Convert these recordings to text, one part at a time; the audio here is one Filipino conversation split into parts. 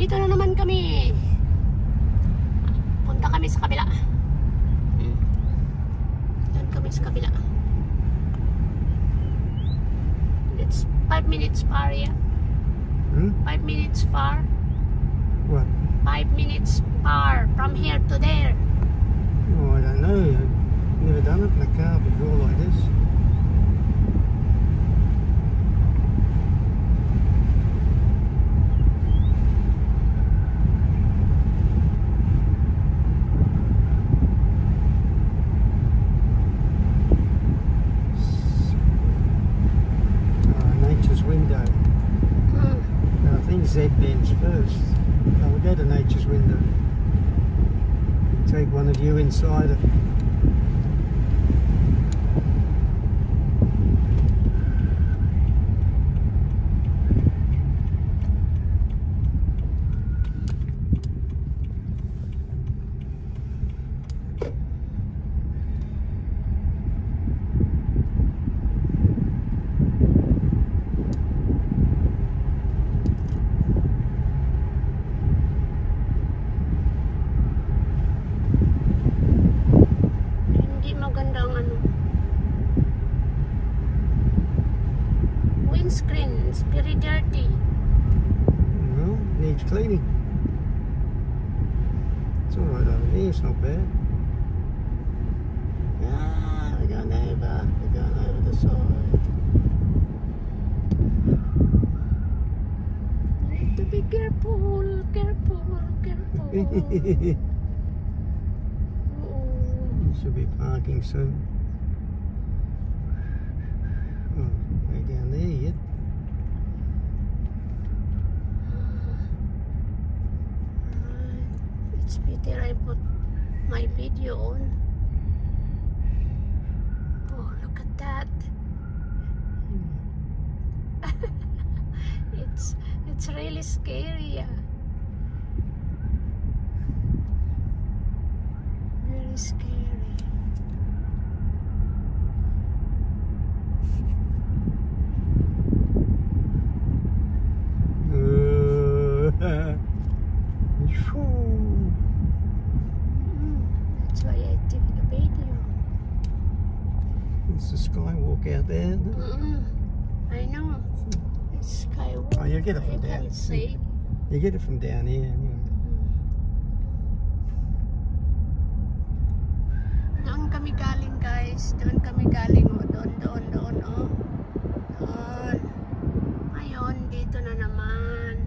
Dito na naman kami. Punta kami sa kabila. Doon kami sa kabila. It's 5 minutes far, yeah. 5 minutes far. What? 5 minutes far from here to there. Oh, I don't know. I've never done it in a car before like this. Nature's Window. I think Z-Ben's first. We'll go to Nature's Window. Take one of you inside it. Windscreen is very dirty. Well, needs cleaning. It's alright over here, it's not bad. Ah, we're going over the side. Need to be careful. You should be parking soon. Oh, way down there yet. It's better I put my video on. Oh, look at that. It's really scary. Yeah. Very scary. That's why I took the video. It's the skywalk out there. I know. It's skywalk. Oh, you get it from down. See. You get it from down here anyway. Doon kami galing, guys. Doon kami galing. Oh. Doon. Oh. Doon. Ngayon, dito na naman.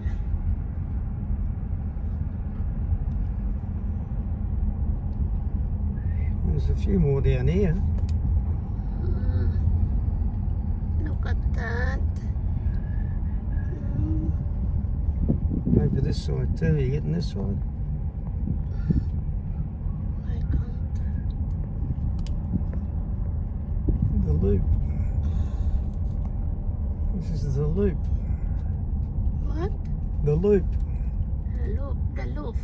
There's a few more down here. Look at that. Over this side too. You getting this side? I can't. The loop. This is the loop. What? The loop. The loof.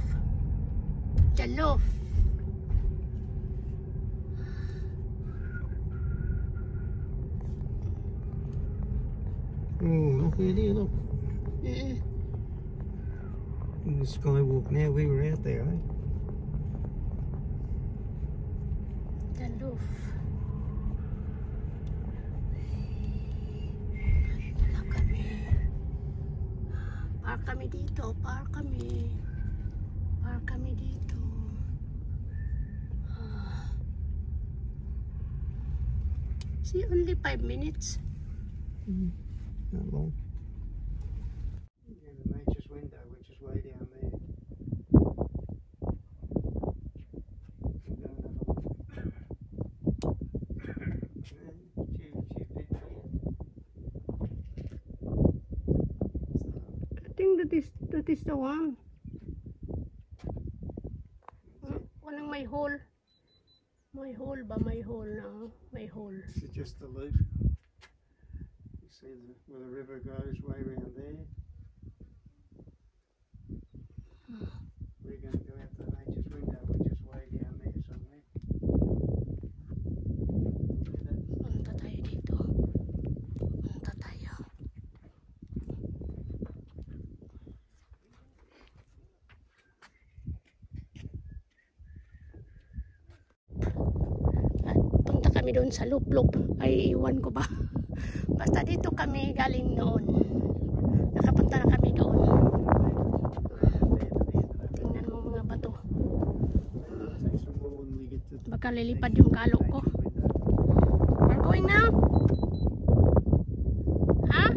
Oh, look at here, look. In the skywalk now, we were out there, eh? The loof. Look at me. Park kami dito. Park kami dito. See, only 5 minutes. Not long. Yeah, the Nature's Window, which is way down there. I think that is the one. Walang may hole. May hole ba? May hole na. May hole. This is just the loop. You see where the river goes way around there. We're going to go out to Nature's Window, which is way down there somewhere. Punta tayo dito. Punta tayo. kami doon sa lup-lup. Ay, iwan ko ba? Basta dito kami galing noon. Nakapunta na kami doon. Tingnan mo mga bato. Baka lilipad yung kalok ko. We're going now? Huh?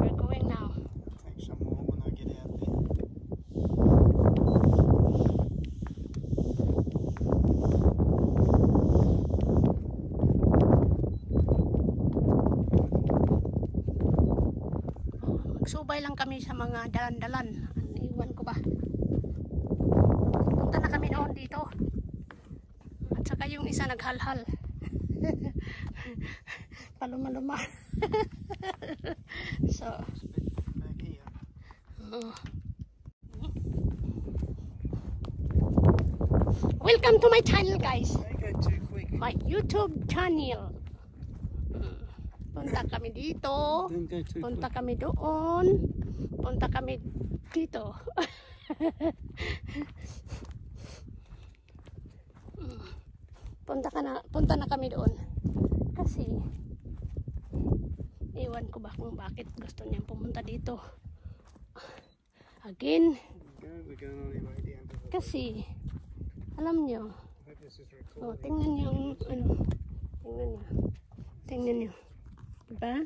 We're going now. Take some more when I get out there. Magsubay lang kami sa mga dalan-dalan. Iwan ko ba? Punta na kami noon dito. At saka yung isa naghalhal. Paluma-luma. So, Back here. welcome to my channel, guys. Don't go too quick. My YouTube channel. Punta kami dito. Don't go too Punta quick. kami doon. Punta kami dito. Punta na kami doon. Kasi iwan ko ba kung bakit gusto niyang pumunta dito. Again, We're going on our way down to the kasi alam niyo, hope this is oh, recording. tingnan niyo yung ano. Tingnan niyo. Diba?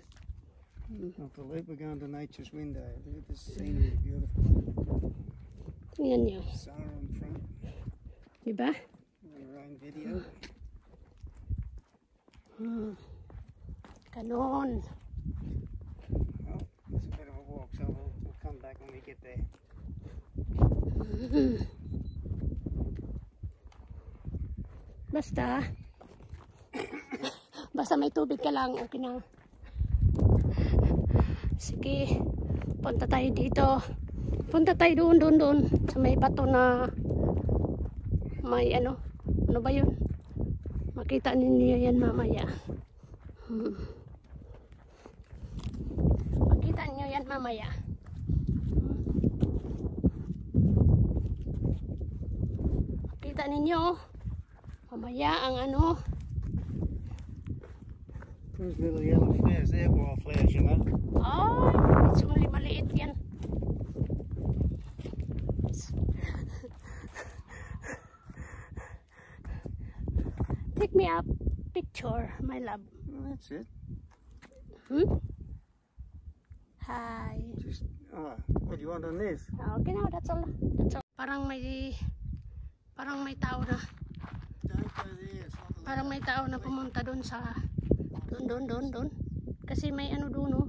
Off the loop, we're going to Nature's Window. Look at this scenery, beautiful. Tingnan niyo. Sarah in front, Diba? your own video. Ganon. Well, it's a bit of a walk, so we'll come back when we get there. Basta may tubig ka lang, okay na. Sige, punta tayo dito. Punta tayo doon sa may bato na may ano ba yun? Makita ninyo yan mamaya. Makita ninyo yan mamaya. Makita ninyo mamaya ang ano. Those little yellow flares, they're wildflowers, you know. Ay, it's only maliit yan. Take me a picture, my love. Well, that's it. Hi. Just, what do you want on this? Okay now, that's all. That's all. Parang may tao na. Don't go there, it's not allowed. Parang may tao na pumunta doon sa doon. Kasi may ano doon, no.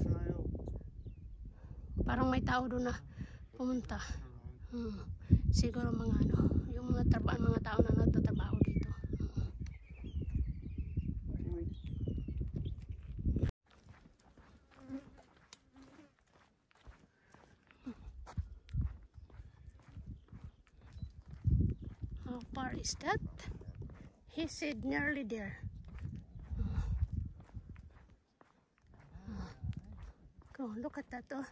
Trail. Parang may tao doon na pumunta. Siguro mga ano, yung mga tao na nagtatrabaho dito. How far is that? He said nearly there. Go, look at that. Oh.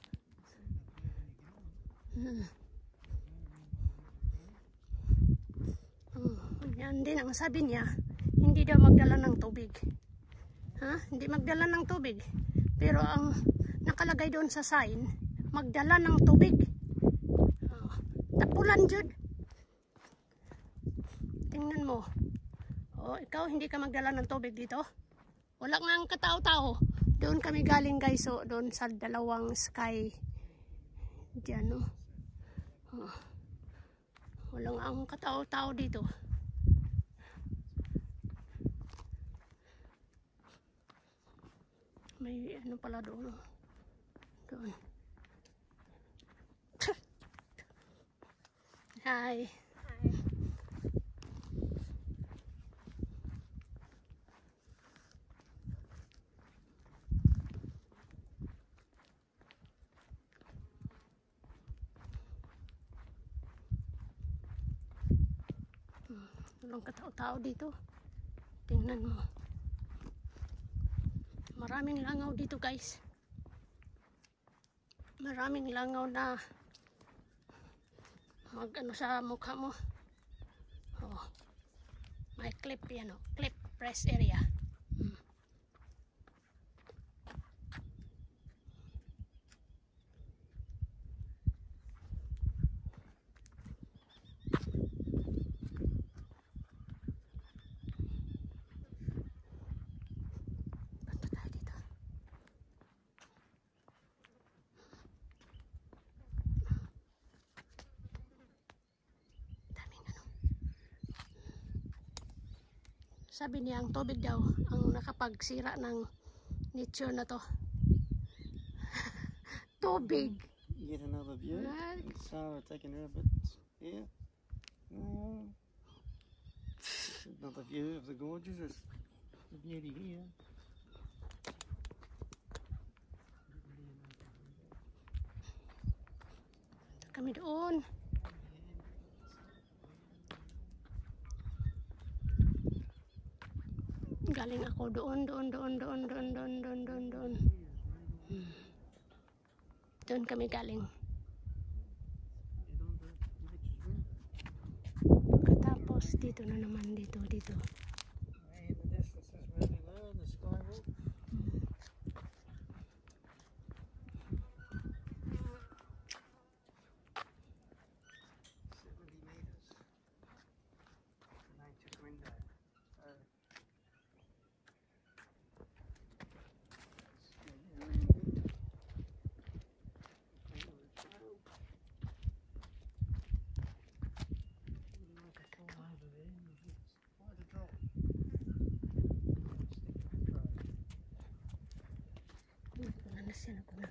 Yan din ang sabi niya, hindi daw magdala ng tubig. Hindi magdala ng tubig. Pero ang nakalagay doon sa sign, magdala ng tubig. Tapulan jud. Tingnan mo. Oh, ikaw hindi ka magdala ng tubig dito? Wala nga ang katao-tao. Doon kami galing, guys, so doon sa dalawang sky. Diyan, no. Wala nga ang katao-tao dito. May ano pala doon, no. Doon. Hi. Walang katao-tao dito. Tingnan mo. Maraming langaw dito, guys. Maraming langaw na mag ano sa mukha mo. May clip yan o. Clip press area. Punta tayo dito. Daming ano. Sabi niya ang tubig daw ang nakapagsira ng nature na to. Tubig. Yet another view. Ah. And Sarah taking her bits here. Another view of the gorges. It's the beauty here. Kami doon. Galing ako doon. Doon kami galing. Pagkatapos dito na naman dito. Way in the distance is really low in the skywalk. 70 meters. Nature's window. So, it's really good. Over the trail. Like a fall over there. It's quite a drop. Stick in the trail. Nanasin ako na.